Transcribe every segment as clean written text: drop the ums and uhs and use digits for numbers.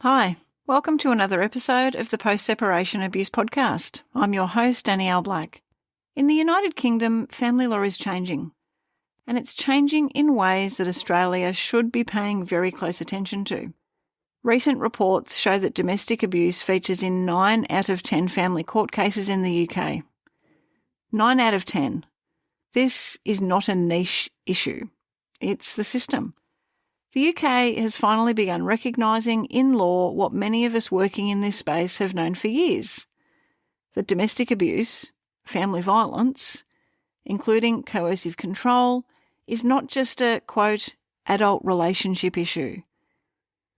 Hi, welcome to another episode of the Post-Separation Abuse Podcast. I'm your host, Danielle Black. In the United Kingdom, family law is changing, and it's changing in ways that Australia should be paying very close attention to. Recent reports show that domestic abuse features in 9 out of 10 family court cases in the UK. 9 out of 10. This is not a niche issue. It's the system. The UK has finally begun recognising in law what many of us working in this space have known for years: that domestic abuse, family violence, including coercive control, is not just a, quote, adult relationship issue.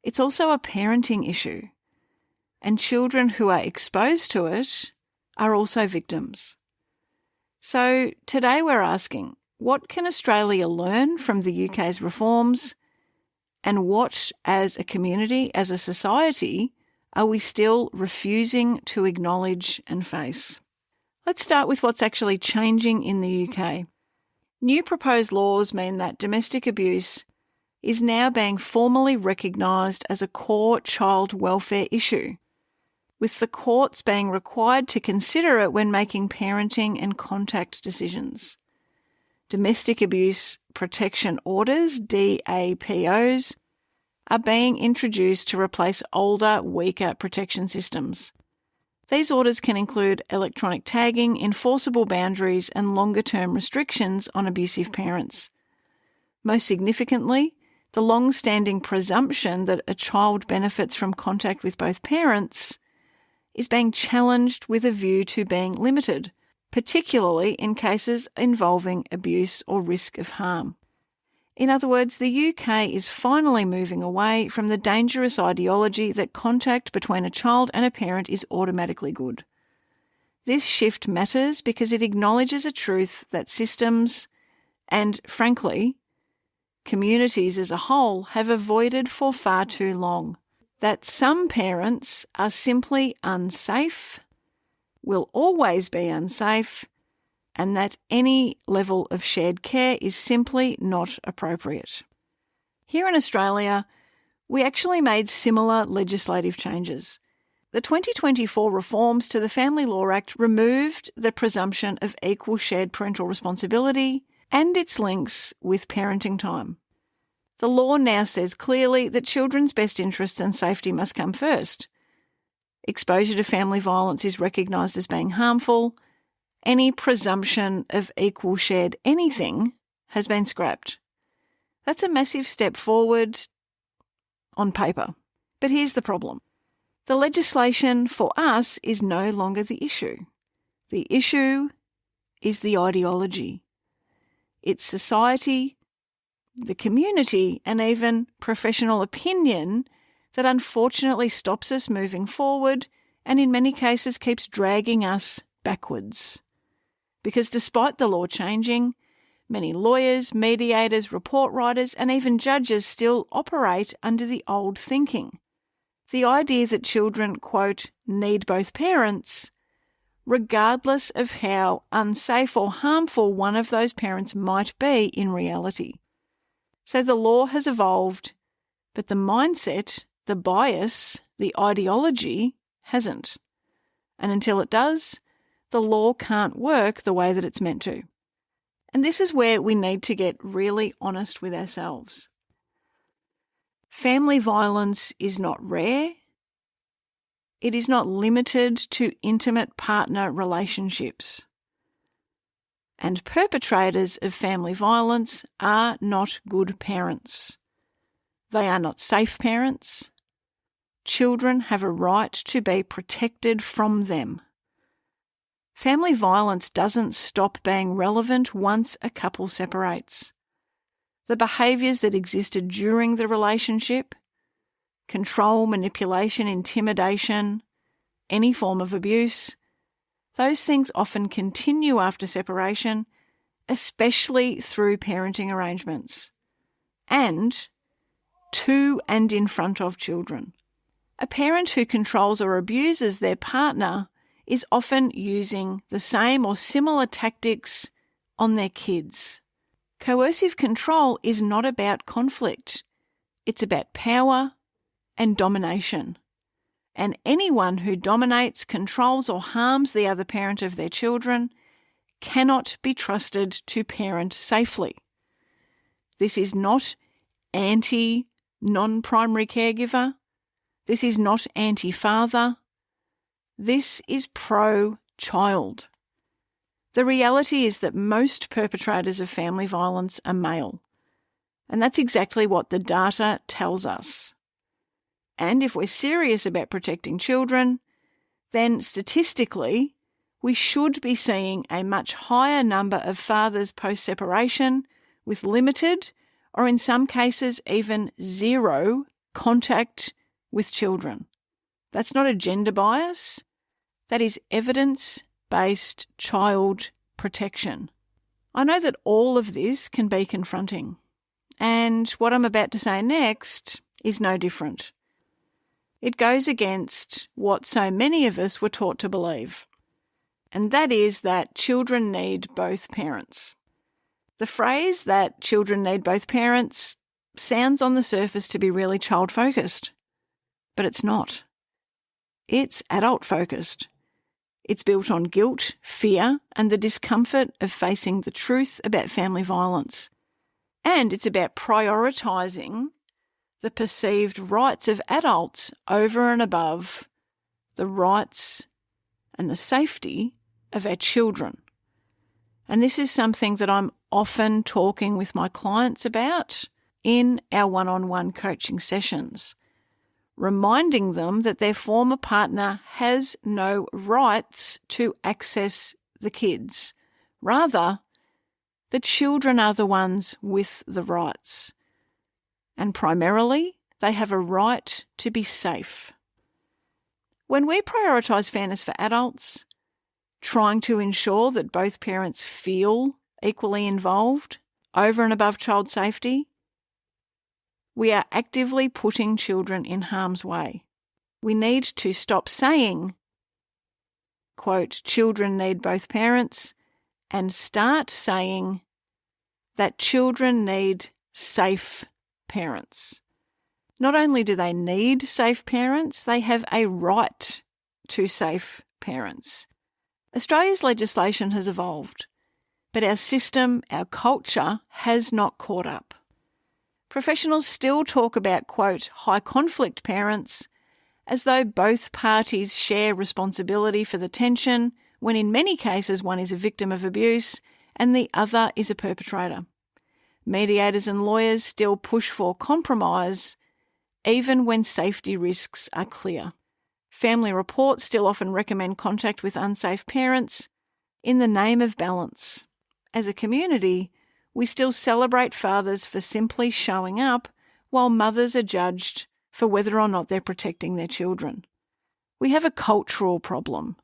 It's also a parenting issue, and children who are exposed to it are also victims. So today we're asking, what can Australia learn from the UK's reforms? And what, as a community, as a society, are we still refusing to acknowledge and face? Let's start with what's actually changing in the UK. New proposed laws mean that domestic abuse is now being formally recognised as a core child welfare issue, with the courts being required to consider it when making parenting and contact decisions. Domestic abuse protection orders, DAPOs, are being introduced to replace older, weaker protection systems. These orders can include electronic tagging, enforceable boundaries, and longer-term restrictions on abusive parents. Most significantly, the long-standing presumption that a child benefits from contact with both parents is being challenged with a view to being limited, particularly in cases involving abuse or risk of harm. In other words, the UK is finally moving away from the dangerous ideology that contact between a child and a parent is automatically good. This shift matters because it acknowledges a truth that systems and, frankly, communities as a whole have avoided for far too long. That some parents are simply unsafe, will always be unsafe, and that any level of shared care is simply not appropriate. Here in Australia, we actually made similar legislative changes. The 2024 reforms to the Family Law Act removed the presumption of equal shared parental responsibility and its links with parenting time. The law now says clearly that children's best interests and safety must come first. Exposure to family violence is recognised as being harmful. Any presumption of equal shared anything has been scrapped. That's a massive step forward on paper. But here's the problem. The legislation for us is no longer the issue. The issue is the ideology. It's society, the community, and even professional opinion that unfortunately stops us moving forward and in many cases keeps dragging us backwards. Because despite the law changing, many lawyers, mediators, report writers, and even judges still operate under the old thinking. The idea that children, quote, need both parents, regardless of how unsafe or harmful one of those parents might be in reality. So the law has evolved, but the mindset, the bias, the ideology hasn't. And until it does, the law can't work the way that it's meant to. And this is where we need to get really honest with ourselves. Family violence is not rare. It is not limited to intimate partner relationships. And perpetrators of family violence are not good parents. They are not safe parents. Children have a right to be protected from them. Family violence doesn't stop being relevant once a couple separates. The behaviours that existed during the relationship, control, manipulation, intimidation, any form of abuse, those things often continue after separation, especially through parenting arrangements, and to and in front of children. A parent who controls or abuses their partner is often using the same or similar tactics on their kids. Coercive control is not about conflict. It's about power and domination. And anyone who dominates, controls, or harms the other parent of their children cannot be trusted to parent safely. This is not anti-non-primary caregiver. This is not anti-father. This is pro-child. The reality is that most perpetrators of family violence are male. And that's exactly what the data tells us. And if we're serious about protecting children, then statistically, we should be seeing a much higher number of fathers post-separation with limited, or in some cases even zero, contact with children. That's not a gender bias. That is evidence-based child protection. I know that all of this can be confronting. And what I'm about to say next is no different. It goes against what so many of us were taught to believe, and that is that children need both parents. The phrase that children need both parents sounds on the surface to be really child-focused, but it's not. It's adult-focused. It's built on guilt, fear, and the discomfort of facing the truth about family violence. And it's about prioritising the perceived rights of adults over and above the rights and the safety of our children. And this is something that I'm often talking with my clients about in our one-on-one coaching sessions, reminding them that their former partner has no rights to access the kids. Rather, the children are the ones with the rights. And primarily, they have a right to be safe. When we prioritise fairness for adults, trying to ensure that both parents feel equally involved over and above child safety, we are actively putting children in harm's way. We need to stop saying, quote, children need both parents, and start saying that children need safe parents. Not only do they need safe parents, they have a right to safe parents. Australia's legislation has evolved, but our system, our culture, has not caught up. Professionals still talk about, quote, high conflict parents as though both parties share responsibility for the tension, when in many cases one is a victim of abuse and the other is a perpetrator. Mediators and lawyers still push for compromise, even when safety risks are clear. Family reports still often recommend contact with unsafe parents in the name of balance. As a community, we still celebrate fathers for simply showing up, while mothers are judged for whether or not they're protecting their children. We have a cultural problem,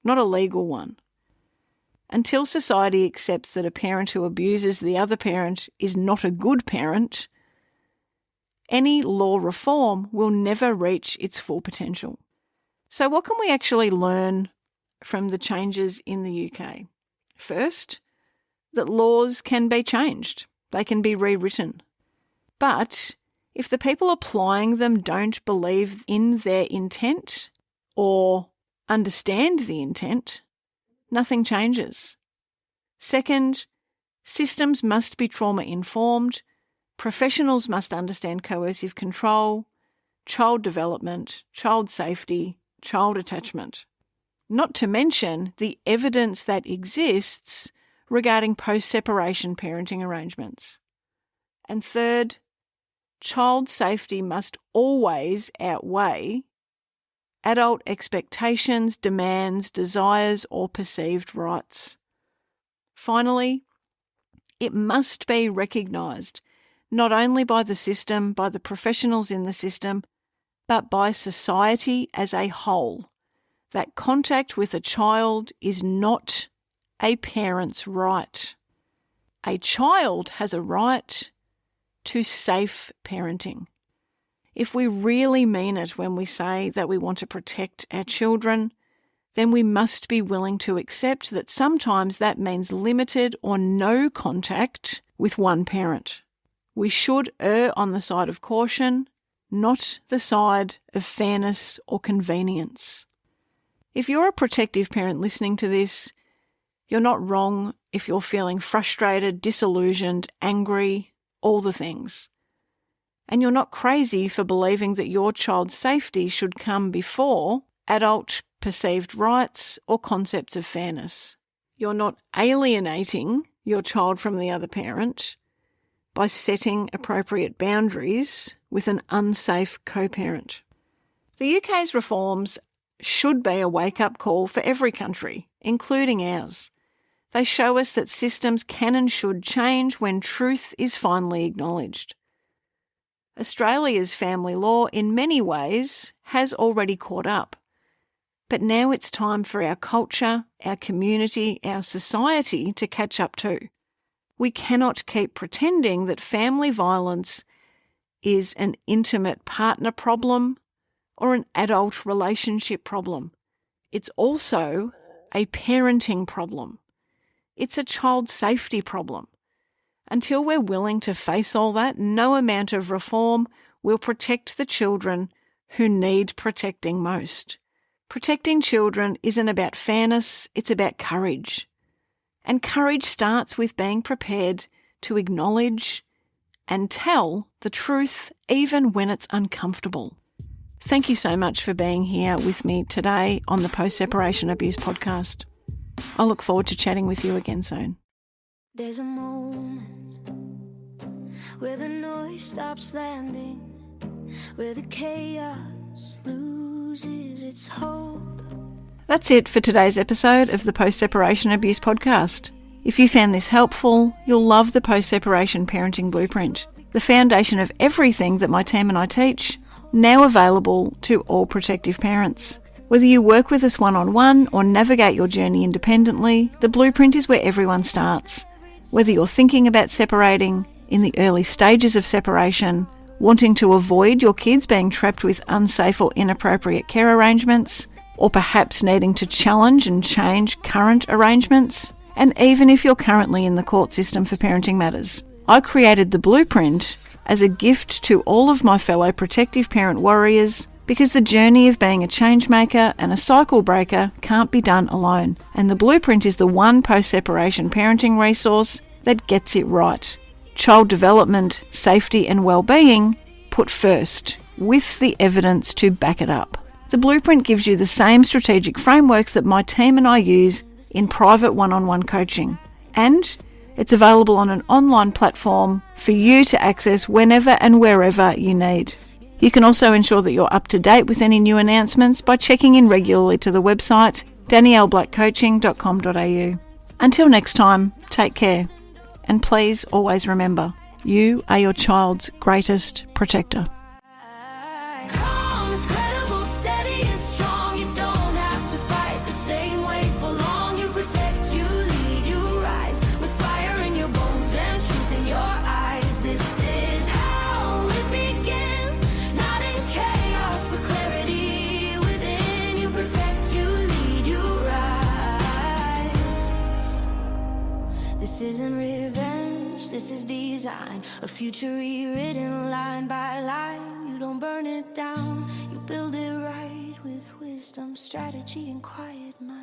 not a legal one. Until society accepts that a parent who abuses the other parent is not a good parent, any law reform will never reach its full potential. So what can we actually learn from the changes in the UK? First, that laws can be changed. They can be rewritten. But if the people applying them don't believe in their intent or understand the intent, nothing changes. Second, systems must be trauma-informed, professionals must understand coercive control, child development, child safety, child attachment. Not to mention the evidence that exists regarding post-separation parenting arrangements. And third, child safety must always outweigh adult expectations, demands, desires, or perceived rights. Finally, it must be recognised not only by the system, by the professionals in the system, but by society as a whole, that contact with a child is not a parent's right. A child has a right to safe parenting. If we really mean it when we say that we want to protect our children, then we must be willing to accept that sometimes that means limited or no contact with one parent. We should err on the side of caution not the side of fairness or convenience. If you're a protective parent listening to this, you're not wrong if you're feeling frustrated, disillusioned, angry, all the things. And you're not crazy for believing that your child's safety should come before adult perceived rights or concepts of fairness. You're not alienating your child from the other parent by setting appropriate boundaries with an unsafe co-parent. The UK's reforms should be a wake-up call for every country, including ours. They show us that systems can and should change when truth is finally acknowledged. Australia's family law, in many ways, has already caught up. But now it's time for our culture, our community, our society to catch up too. We cannot keep pretending that family violence is an intimate partner problem or an adult relationship problem. It's also a parenting problem. It's a child safety problem. Until we're willing to face all that, no amount of reform will protect the children who need protecting most. Protecting children isn't about fairness, it's about courage. And courage starts with being prepared to acknowledge and tell the truth even when it's uncomfortable. Thank you so much for being here with me today on the Post-Separation Abuse podcast. I look forward to chatting with you again soon. There's a moment where the noise stops landing, where the chaos loses its hold. That's it for today's episode of the Post-Separation Abuse podcast. If you found this helpful, you'll love the Post-Separation Parenting Blueprint, the foundation of everything that my team and I teach, now available to all protective parents. Whether you work with us one-on-one or navigate your journey independently, the blueprint is where everyone starts. Whether you're thinking about separating, in the early stages of separation, wanting to avoid your kids being trapped with unsafe or inappropriate care arrangements, or perhaps needing to challenge and change current arrangements, and even if you're currently in the court system for parenting matters. I created the blueprint as a gift to all of my fellow protective parent warriors because the journey of being a change maker and a cycle breaker can't be done alone, and the blueprint is the one post-separation parenting resource that gets it right. Child development, safety and well-being put first, with the evidence to back it up. The blueprint gives you the same strategic frameworks that my team and I use in private one-on-one coaching, and it's available on an online platform for you to access whenever and wherever you need. You can also ensure that you're up to date with any new announcements by checking in regularly to the website danielleblackcoaching.com.au. Until next time, take care. And please always remember, you are your child's greatest protector. This isn't revenge, this is design. A future rewritten line by line. You don't burn it down, you build it right with wisdom, strategy, and quiet mind.